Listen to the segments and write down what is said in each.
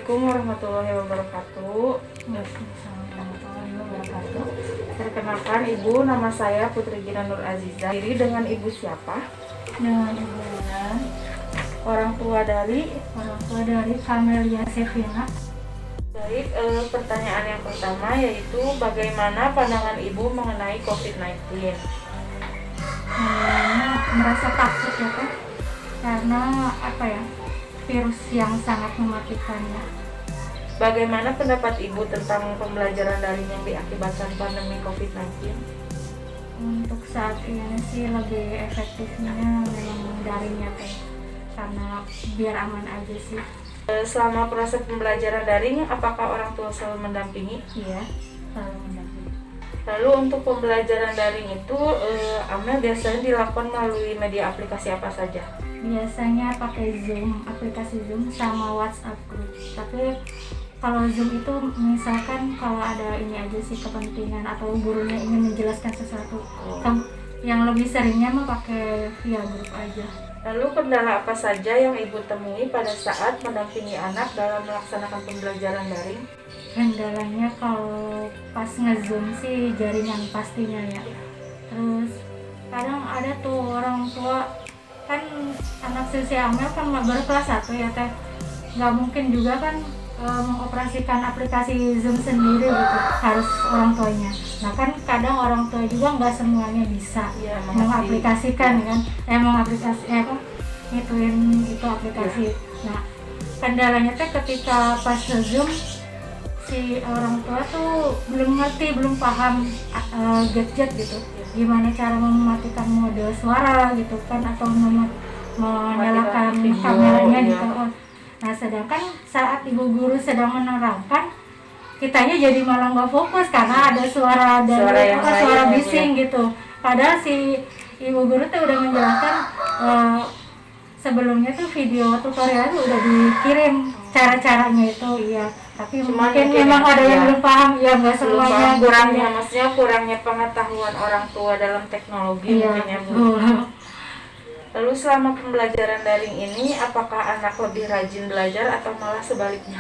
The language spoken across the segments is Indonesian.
Assalamualaikum warahmatullahi wabarakatuh. Waalaikumsalam warahmatullahi wabarakatuh. Perkenalkan Ibu, nama saya Putri Gina Nur Aziza. Diri dengan Ibu siapa? Dengan Ibu Lena, Orang tua dari? Kamelia Sevina. Baik, pertanyaan yang pertama yaitu bagaimana pandangan Ibu mengenai COVID-19? Merasa takut ya Teh, karena virus yang sangat mematikan ya. Bagaimana pendapat Ibu tentang pembelajaran daring yang diakibatkan pandemi COVID-19? Untuk saat ini sih lebih efektifnya memang daringnya Teh, karena biar aman aja sih. Selama proses pembelajaran daring, apakah orang tua selalu mendampingi? Iya, selalu mendampingi. Lalu untuk pembelajaran daring itu, Amel biasanya dilakukan melalui media aplikasi apa saja? Biasanya pakai Zoom, aplikasi Zoom sama WhatsApp group. Tapi kalau Zoom itu misalkan kalau ada ini aja sih kepentingan atau gurunya ingin menjelaskan sesuatu. Yang lebih seringnya mah pakai via grup aja. Lalu kendala apa saja yang Ibu temui pada saat mendampingi anak dalam melaksanakan pembelajaran daring? Kendalanya kalau pas nge-Zoom sih jaringan pastinya ya. Terus kadang ada tuh orang tua, kan anak sisi Amel kan baru kelas 1 ya Teh, nggak mungkin juga kan mengoperasikan aplikasi Zoom sendiri gitu, harus orang tuanya. Nah kan kadang orang tua juga nggak semuanya bisa Ya, mengaplikasikan kan, ngituin itu aplikasi. Nah kendalanya Teh ketika pas Zoom si orang tua tuh belum ngerti, belum paham gadget gitu, gimana cara mematikan mode suara gitu kan, atau menyalakan kameranya gitu. Nah sedangkan saat ibu guru sedang menerangkan, kitanya jadi malah nggak fokus karena ada suara dari suara bising gitu. Padahal si ibu guru tuh udah menjelaskan sebelumnya tuh video tutorial tuh udah dikirim cara-caranya itu, iya. Tapi mungkin memang ada yang belum paham, ya nggak semuanya. Kurangnya pengetahuan orang tua dalam teknologi mungkin ya Bu. Lalu selama pembelajaran daring ini, apakah anak lebih rajin belajar atau malah sebaliknya?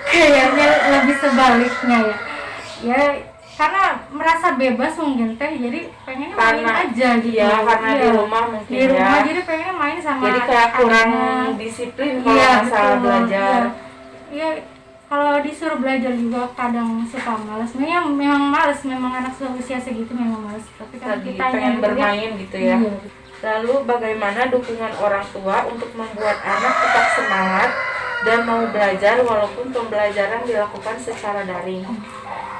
Kayaknya lebih sebaliknya ya. Ya karena merasa bebas mungkin Teh, jadi pengennya main aja gitu. Iya, karena di rumah mungkin di rumah jadi pengennya main sama. Jadi kayak kurang disiplin kalau masalah belajar. Iya, kalau disuruh belajar juga kadang suka malas. Memang malas, memang anak seusia segitu memang malas. Tapi kan kita pengen bermain gitu ya. Iya. Lalu bagaimana dukungan orang tua untuk membuat anak tetap semangat dan mau belajar walaupun pembelajaran dilakukan secara daring?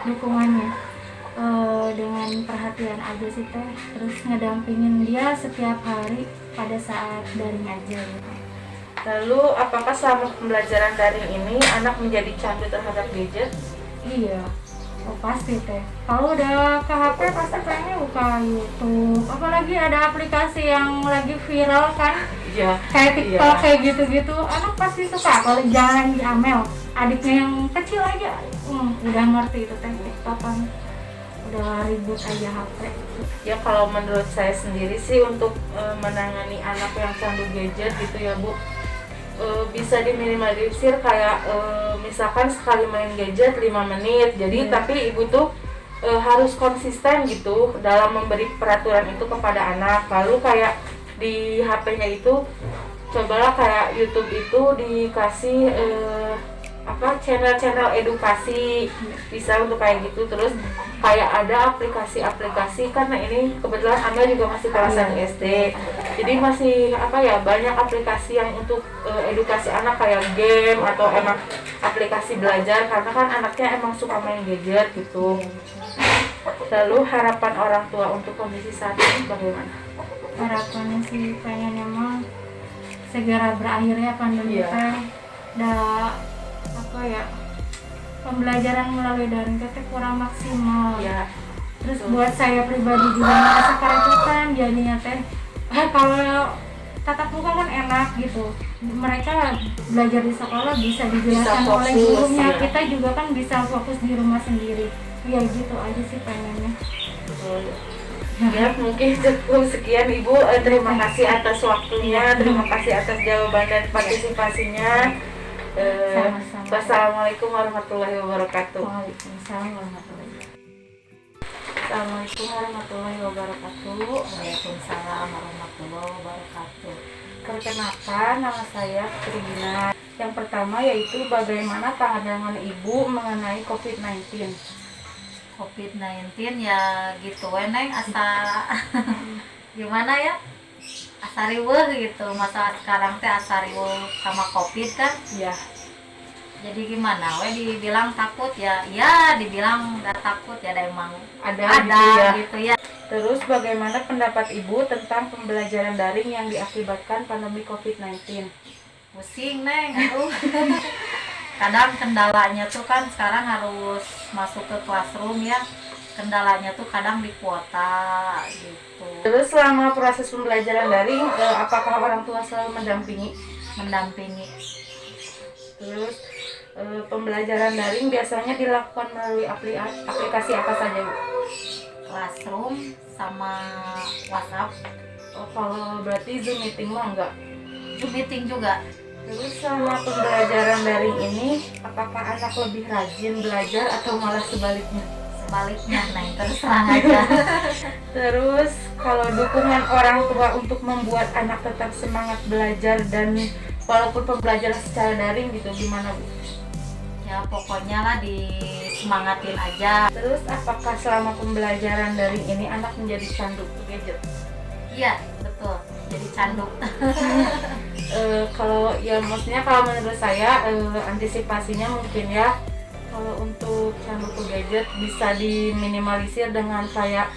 Dukungannya dengan perhatian aja sih Teh, terus ngedampingin dia setiap hari pada saat daring aja gitu. Lalu apakah selama pembelajaran daring ini anak menjadi candu terhadap gadget? Iya, pasti Teh. Kalau udah ke HP pasti pengen buka YouTube, apalagi ada aplikasi yang lagi viral kan, kayak TikTok kayak gitu-gitu, anak pasti suka. Kalau jangan di Amel, adiknya yang kecil aja udah ngerti itu Teh, TikTok kan udah ribut aja HP. Ya kalau menurut saya sendiri sih untuk menangani anak yang candu gadget gitu ya Bu, bisa diminimalisir kayak misalkan sekali main gadget 5 menit. Jadi tapi ibu tuh harus konsisten gitu dalam memberi peraturan itu kepada anak. Lalu kayak di HP-nya itu cobalah kayak YouTube itu dikasih channel-channel edukasi, bisa untuk kayak gitu. Terus kayak ada aplikasi-aplikasi, karena ini kebetulan Amel juga masih kelas 1 SD, jadi masih banyak aplikasi yang untuk edukasi anak kayak game atau emang aplikasi belajar, karena kan anaknya emang suka main gadget gitu. Lalu harapan orang tua untuk kondisi saat ini bagaimana? Harapannya sih pengen emang segera berakhir ya pandemi teh. Pembelajaran melalui daring teh kurang maksimal. Ya. Terus buat saya pribadi juga merasa kerepotan jadinya Teh. Kalau tatap muka kan enak gitu. Mereka belajar di sekolah bisa dijelaskan oleh gurunya. Ya. Kita juga kan bisa fokus di rumah sendiri. Ya gitu aja sih pengennya. Ya mungkin cukup sekian Ibu. Terima kasih atas waktunya. Terima kasih atas jawaban dan partisipasinya. Sama-sama. Wassalamualaikum warahmatullahi wabarakatuh. Waalaikumsalam warahmatullahi wabarakatuh. Assalamualaikum warahmatullahi wabarakatuh. Waalaikumsalam warahmatullahi wabarakatuh. Perkenalkan, nama saya Trina. Yang pertama yaitu bagaimana pandangan Ibu mengenai COVID-19. COVID-19 ya gitu Neng, asa gimana ya, asa riweuh gitu, masa sekarang teh asa riweuh sama COVID kan. Ya, Jadi gimana dibilang takut ya, ya dibilang nggak takut ya, emang ada gitu ya. Terus bagaimana pendapat Ibu tentang pembelajaran daring yang diakibatkan pandemi COVID-19? Pusing Neng, aduh. Kadang kendalanya tuh kan sekarang harus masuk ke classroom ya, kendalanya tuh kadang di kuota gitu. Terus selama proses pembelajaran daring, apakah orang tua selalu mendampingi? Terus pembelajaran daring biasanya dilakukan melalui aplikasi apa saja, Bu? Classroom sama WhatsApp. Oh, kalau berarti Zoom meeting mah enggak? Zoom meeting juga. Terus selama pembelajaran daring ini, apakah anak lebih rajin belajar atau malah sebaliknya? Sebaliknya Neng, terus terang aja. Terus kalau dukungan orang tua untuk membuat anak tetap semangat belajar dan walaupun pembelajaran secara daring gitu, gimana, Bu? Ya pokoknya lah disemangatin aja. Terus apakah selama pembelajaran daring ini anak menjadi candu gadget? Iya betul, jadi canduk. Kalau ya maksudnya kalau menurut saya antisipasinya mungkin ya, kalau untuk candu gadget bisa diminimalisir dengan kayak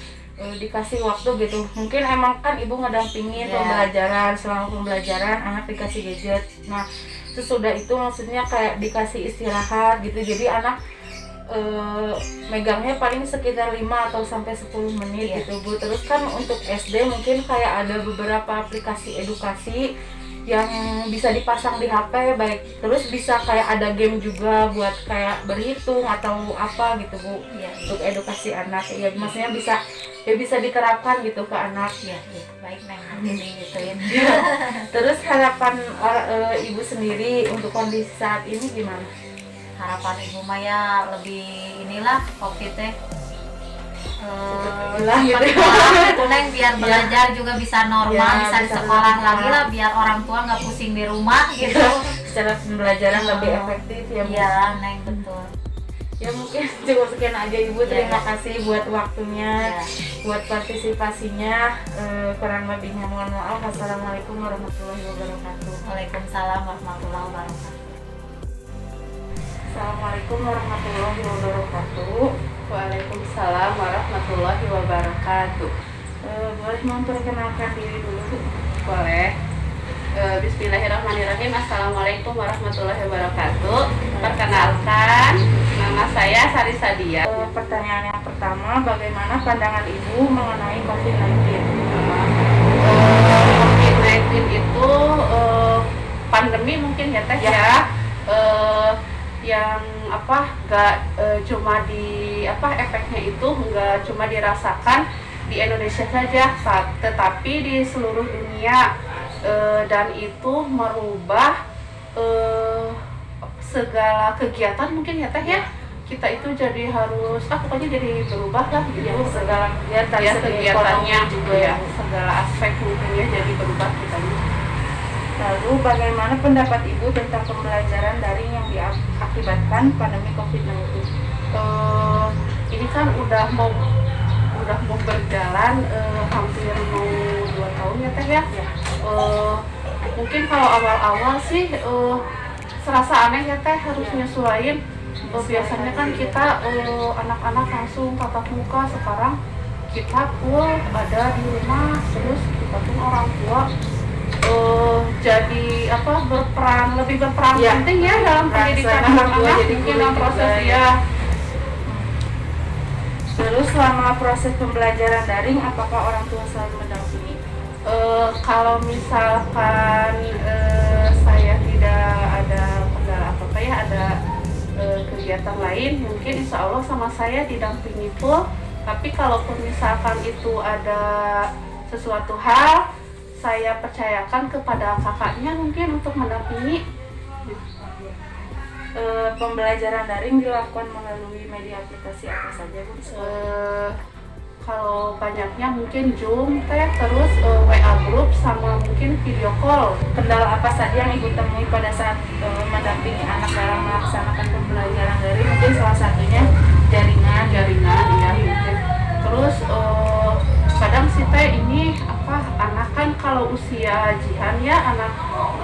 dikasih waktu gitu. Mungkin emang kan ibu ngedampingin pembelajaran, selama pembelajaran anak dikasih gadget. Nah sesudah itu maksudnya kayak dikasih istirahat gitu, jadi anak megangnya paling sekitar 5 atau sampai 10 menit gitu, Bu. Terus kan untuk SD mungkin kayak ada beberapa aplikasi edukasi yang bisa dipasang di HP baik, terus bisa kayak ada game juga buat kayak berhitung atau apa gitu, Bu. Untuk edukasi anak ya, maksudnya bisa diterapkan gitu ke anak. Baik Neng, nanti digituin. Terus harapan ibu sendiri untuk kondisi saat ini gimana? Harapan ibu Maya lebih inilah COVID teh Lah gitu. itu Neng, biar belajar juga bisa normal, Ya, bisa di bisa sekolah normal. lagi lah, biar orang tua nggak pusing di rumah gitu. Secara pembelajaran lebih efektif ya, Bu. Iya Neng, betul. Ya mungkin cukup sekian aja Ibu. Terima Ya. kasih buat waktunya, Ya. buat partisipasinya. Kurang lebihnya mohon maaf. Wassalamualaikum warahmatullahi wabarakatuh. Waalaikumsalam warahmatullahi wabarakatuh. Assalamualaikum warahmatullahi wabarakatuh. Waalaikumsalam warahmatullahi wabarakatuh. Boleh memperkenalkan diri dulu, Bu? Boleh. Bismillahirrahmanirrahim. Assalamualaikum warahmatullahi wabarakatuh. Perkenalkan, nama saya Sari Sadia. Pertanyaan yang pertama, bagaimana pandangan Ibu mengenai COVID-19? COVID-19 itu pandemi mungkin ya Teh ya. Yang cuma efeknya itu nggak cuma dirasakan di Indonesia saja, tetapi di seluruh dunia. Dan itu merubah segala kegiatan mungkin ya Teh ya. Kita itu jadi harus pokoknya jadi berubah lah gitu, segala kegiatan ya, kegiatannya juga ya, segala aspek mungkin ya jadi berubah kita ini. Lalu bagaimana pendapat Ibu tentang pembelajaran daring yang diakibatkan pandemi COVID-19? Ini kan udah mau berjalan hampir mau 2 tahun ya Teh ya. Mungkin kalau awal-awal sih serasa aneh ya Teh, harus nyesuaiin. Biasanya kan kita anak-anak langsung tatap muka, sekarang kita full ada di rumah, terus kita pun orang tua jadi lebih berperan penting ya dalam pendidikan anak-anak, mungkin dalam proses ya. Terus selama proses pembelajaran daring, apakah orang tua selalu mendampingi? Kalau misalkan saya tidak ada kendala apa-apa ya, ada kegiatan lain, mungkin insya Allah sama saya didampingi full. Tapi kalaupun misalkan itu ada sesuatu hal, saya percayakan kepada kakaknya mungkin untuk mendampingi. pembelajaran daring dilakukan melalui media aplikasi apa saja Bu? Kalau banyaknya mungkin Zoom teh, terus WA group sama mungkin video call. Kendala apa saja yang Ibu temui pada saat mendampingi anak dalam melaksanakan pembelajaran daring? Mungkin salah satunya jaringan Ya mungkin. Terus kadang sih teh ini anak kan kalau usia jihan ya, anak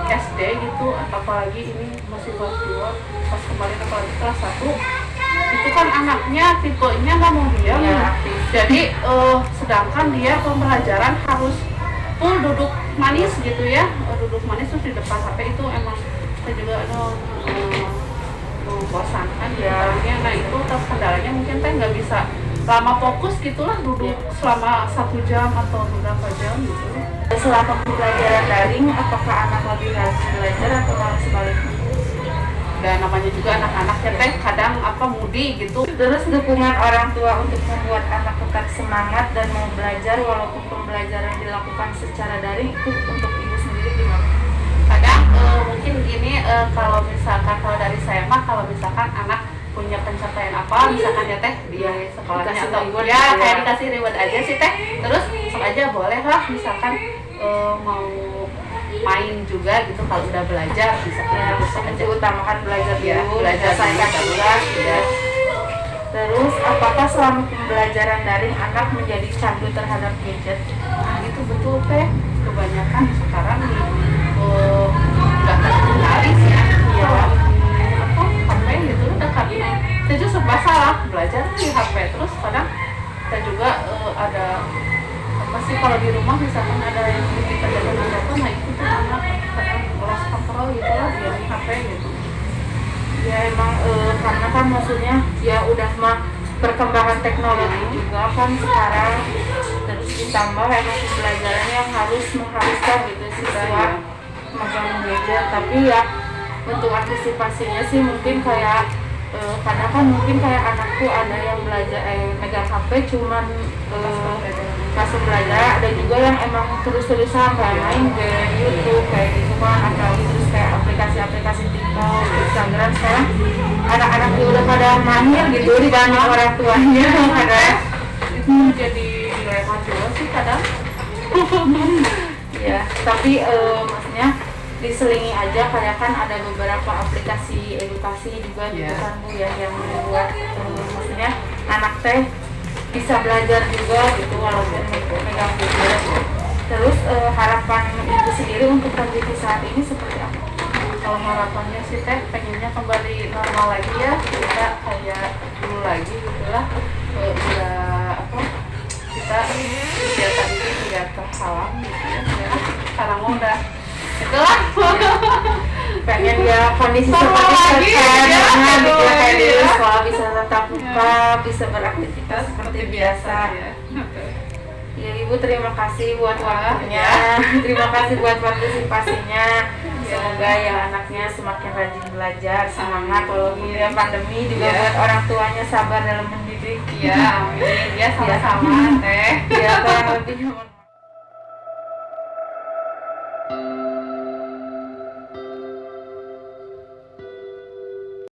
SD gitu, atau apalagi ini masih kelas 2, pas kemarin apalagi kelas 1, itu kan anaknya tipenya nggak mau diam Ya, jadi sedangkan dia pembelajaran harus full duduk manis gitu ya, duduk manis terus di depan HP, itu emang saya juga membosankan Ya. nah itu kendalanya mungkin teh nggak bisa lama fokus gitulah, duduk selama 1 jam atau beberapa jam gitu. Selama pembelajaran daring, apakah anak lebih rajin belajar atau malah sebaliknya? Dan namanya juga anak-anaknya teh kadang moody gitu. Terus dukungan orang tua untuk membuat anak tetap semangat dan mau belajar walaupun pembelajaran dilakukan secara daring, itu untuk Ibu sendiri gimana? Kadang mungkin gini, kalau misalkan kalau dari saya mah, kalau misalkan anak punya pencapaian apa, misalkan ya teh di sekolahnya Dikasih atau reward ya gitu ya. kayak dikasih reward aja sih teh, terus sok aja boleh lah, misalkan mau main juga gitu kalau udah belajar, bisa Ya, sok aja. diutamakan belajar Ya, dulu, belajar selesaikan dulu, tugas ya. ya. Terus apakah selama pembelajaran daring anak menjadi candu terhadap gadget? Nah itu betul teh, kebanyakan sekarang nih udah terkenali sih ya, HP gitu udah karena kita juga serba salah belajar di HP, terus kadang kita juga ada kalau di rumah misalkan ada yang kita jalan apa, nah itu tuh anak kadang lost control gitu lah dia di HP gitu. Ya emang karena kan maksudnya ya udah mah perkembangan teknologi juga kan sekarang, terus ditambah emang pembelajaran yang mengharuskan gitu siswa megang gadget, tapi ya untuk antisipasinya sih mungkin kayak karena kan mungkin kayak anakku ada yang belajar megang HP cuman pas belajar, ada juga yang emang terus-terusan kayak main game, YouTube kayak gitu kan, atau terus kayak aplikasi-aplikasi TikTok, Instagram. Sekarang anak-anak juga udah pada mahir gitu dibanding orang tuanya ada Itu jadi dilema juga sih kadang. ya, tapi maksudnya diselingi aja kayak kan ada beberapa aplikasi edukasi juga gitu Ya. kan Bu ya, yang membuat maksudnya anak teh bisa belajar juga gitu walaupun megang gadget. Terus harapan Ibu sendiri untuk kondisi saat ini seperti apa? Kalau harapannya sih teh pengennya kembali normal lagi ya, kita kayak dulu lagi gitulah, udah kita kegiatan itu tidak terhalang gitu ya. Sekarang udah itulah Pengen ya kondisi Normal seperti lagi, sekarang ya, gitu normal ya, kayak lagi, dulu ya. sekolah bisa tetap buka, bisa beraktivitas seperti biasa. ya. Ya Ibu terima kasih buat waktunya, terima kasih buat partisipasinya. Semoga ya anaknya semakin rajin belajar, semangat walaupun ya pandemi, juga Ya. buat orang tuanya sabar dalam mendidik. Iya, amin. Ya sama-sama teh. Ya kurang lebih.